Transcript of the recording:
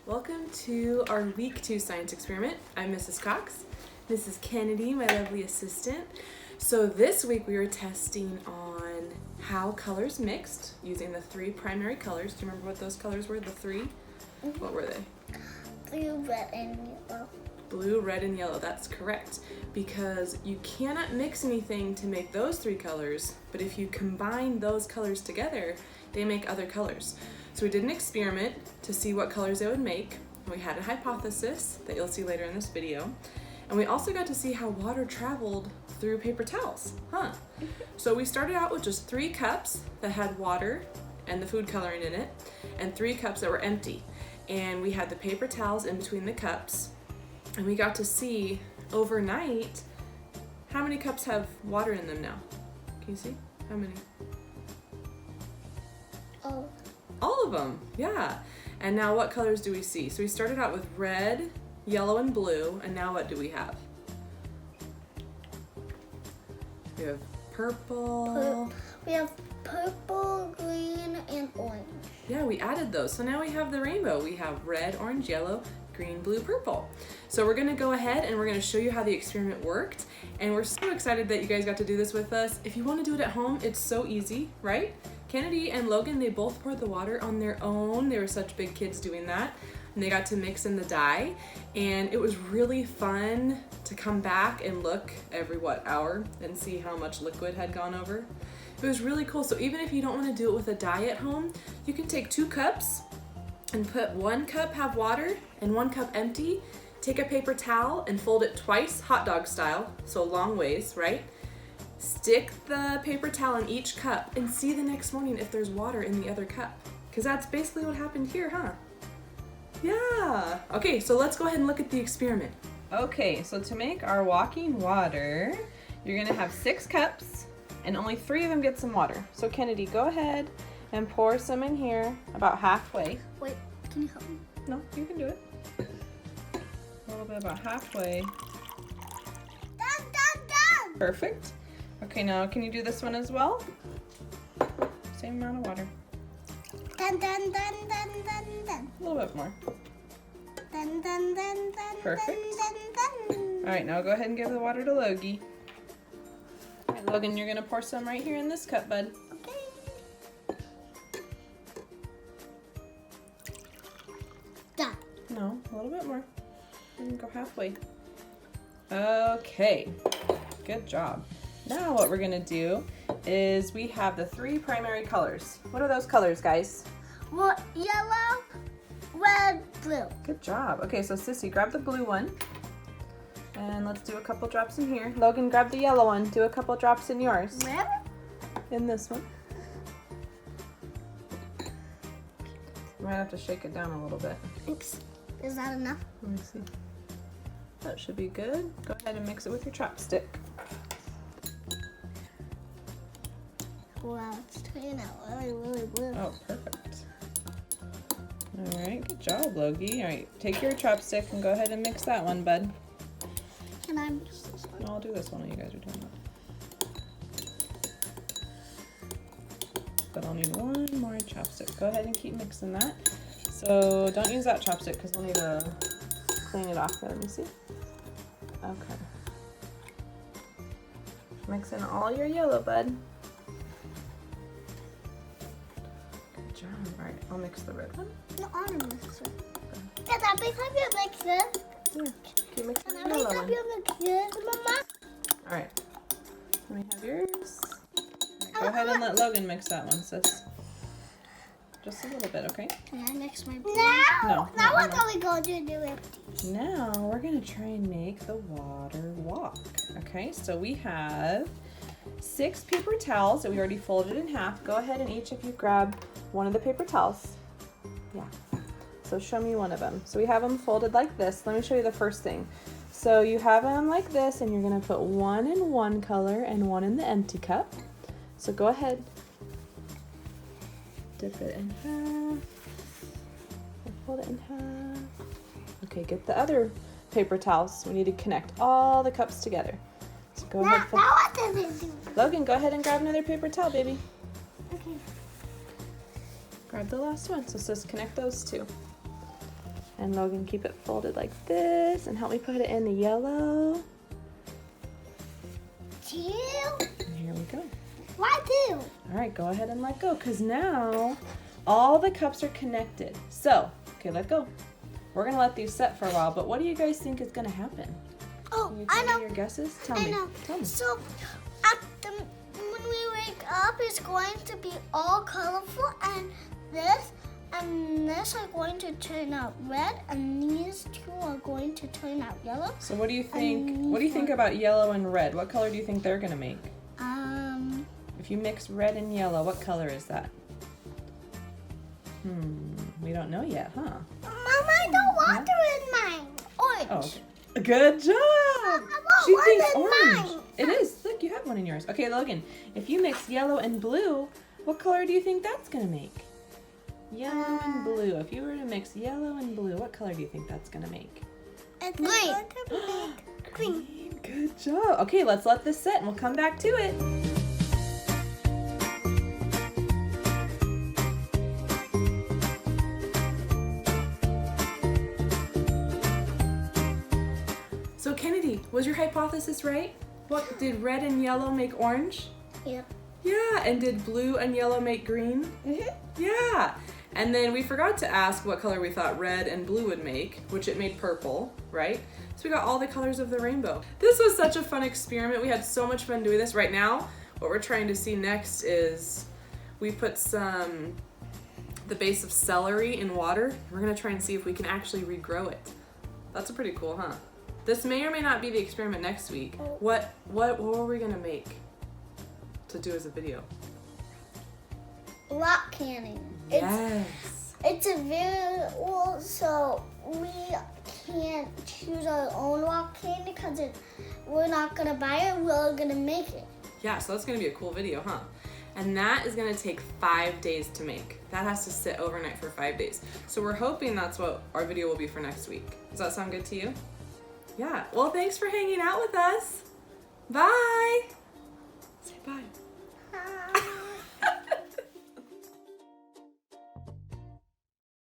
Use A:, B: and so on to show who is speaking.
A: Welcome to our week 2 science experiment. I'm Mrs. Cox. This is Kennedy, my lovely assistant. So this week we were testing on how colors mixed using the 3 primary colors. Do you remember what those colors were, the 3? Mm-hmm. What were they?
B: Blue, red, and yellow.
A: Blue, red, and yellow, that's correct. Because you cannot mix anything to make those 3 colors, but if you combine those colors together, they make other colors. So we did an experiment to see what colors they would make. We had a hypothesis that you'll see later in this video. And we also got to see how water traveled through paper towels, So we started out with just 3 cups that had water and the food coloring in it, and 3 cups that were empty. And we had the paper towels in between the cups, and we got to see overnight how many cups have water in them now. Can you see? How many?
B: Oh.
A: All of them, yeah. And now what colors do we see? So we started out with red, yellow, and blue, and now what do we have? We have purple.
B: We have purple, green, and orange.
A: Yeah, we added those. So now we have the rainbow. We have red, orange, yellow, green, blue, purple. So we're gonna go ahead and we're gonna show you how the experiment worked. And we're so excited that you guys got to do this with us. If you wanna do it at home, it's so easy, right? Kennedy and Logan, they both poured the water on their own. They were such big kids doing that. And they got to mix in the dye. And it was really fun to come back and look every, hour and see how much liquid had gone over. It was really cool. So even if you don't want to do it with a dye at home, you can take 2 cups and put 1 cup have water and 1 cup empty. Take a paper towel and fold it twice, hot dog style, so long ways, right? Stick the paper towel in each cup and see the next morning if there's water in the other cup. Because that's basically what happened here, huh? Yeah. Okay, so let's go ahead and look at the experiment. Okay, so to make our walking water, you're gonna have 6 cups and only 3 of them get some water. So Kennedy, go ahead and pour some in here about halfway.
B: Wait, can you help me?
A: No, you can do it. A little bit about halfway.
B: Done.
A: Perfect. Okay, now can you do this one as well? Same amount of water.
B: Done.
A: A little bit more.
B: Done.
A: Perfect.
B: Done.
A: All right, now go ahead and give the water to Logie. All right, Logan, you're gonna pour some right here in this cup, bud.
B: Okay. Done.
A: No, a little bit more. And go halfway. Okay, good job. Now what we're gonna do is we have the 3 primary colors. What are those colors, guys?
B: What? Yellow, red, blue.
A: Good job. Okay, so Sissy, grab the blue one. And let's do a couple drops in here. Logan, grab the yellow one. Do a couple drops in yours.
B: Where?
A: In this one. You might have to shake it down a little bit.
B: Thanks. Is that enough?
A: Let me see. That should be good. Go ahead and mix it with your chopstick.
B: Wow, it's turning out really blue.
A: Oh, perfect. All right, good job, Logie. All right, take your chopstick and go ahead and mix that one, bud.
B: Can I mix this one?
A: No, I'll do this one while you guys are doing that. But I'll need 1 more chopstick. Go ahead and keep mixing that. So don't use that chopstick because we'll need to clean it off. Let me see. Okay. Mix in all your yellow, bud. Good job. All right, I'll mix the red one.
B: No, I want to mix it. Can I pick up your mixer?
A: Yeah, keep mixing
B: Can
A: the
B: I pick
A: yellow
B: up
A: one.
B: your mixer, Mama?
A: All right, let me have yours. All right, go ahead and let Logan mix that one, sis. Just a little bit, okay?
B: Can I mix my
A: No,
B: now
A: no,
B: what are we going to do with these?
A: Now we're gonna try and make the water walk. Okay, so we have 6 paper towels that we already folded in half. Go ahead and each of you grab one of the paper towels. Yeah, so show me one of them. So we have them folded like this. Let me show you the first thing. So you have them like this and you're gonna put 1 in one color and 1 in the empty cup. So go ahead, dip it in half, and fold it in half. Okay, get the other paper towels. We need to connect all the cups together. So go ahead.
B: Now what does it do?
A: Logan, go ahead and grab another paper towel, baby.
B: Okay.
A: Grab the last one. So just connect those two. And Logan, keep it folded like this and help me put it in the yellow.
B: 2.
A: And here we go.
B: Why 2?
A: All right, go ahead and let go because now all the cups are connected. So, okay, let go. We're gonna let these set for a while, but what do you guys think is gonna happen?
B: Oh,
A: Can you
B: I
A: tell
B: know.
A: me your guesses? Tell
B: I
A: me.
B: know.
A: Tell me.
B: So, when we wake up, it's going to be all colorful, and this are going to turn out red, and these 2 are going to turn out yellow.
A: So what do you think? What do you think about yellow and red? What color do you think they're gonna make? If you mix red and yellow, what color is that? We don't know yet, huh?
B: Mama, I don't want to in mine. Orange.
A: Oh, okay. Good job.
B: I want
A: She
B: one
A: thinks
B: in
A: orange.
B: mine.
A: It is. Look, you have one in yours. Okay, Logan, if you mix yellow and blue, what color do you think that's gonna make? Yellow and blue. If you were to mix yellow and blue, what color do you think that's gonna make?
B: It's going to make green.
A: Good job. Okay, let's let this set and we'll come back to it. So Kennedy, was your hypothesis right? What did red and yellow make orange?
B: Yep.
A: Yeah, and did blue and yellow make green? Yeah. And then we forgot to ask what color we thought red and blue would make, which it made purple, right? So we got all the colors of the rainbow. This was such a fun experiment. We had so much fun doing this. Right now, what we're trying to see next is we put the base of celery in water. We're gonna try and see if we can actually regrow it. That's pretty cool, huh? This may or may not be the experiment next week. What were we gonna make to do as a video?
B: Rock canning.
A: Yes.
B: It's a very well, so we can't choose our own rock candy because we're not gonna buy it. We're gonna make it.
A: Yeah, so that's gonna be a cool video, huh? And that is gonna take 5 days to make. That has to sit overnight for 5 days. So we're hoping that's what our video will be for next week. Does that sound good to you? Yeah. Well, thanks for hanging out with us. Bye. Say bye.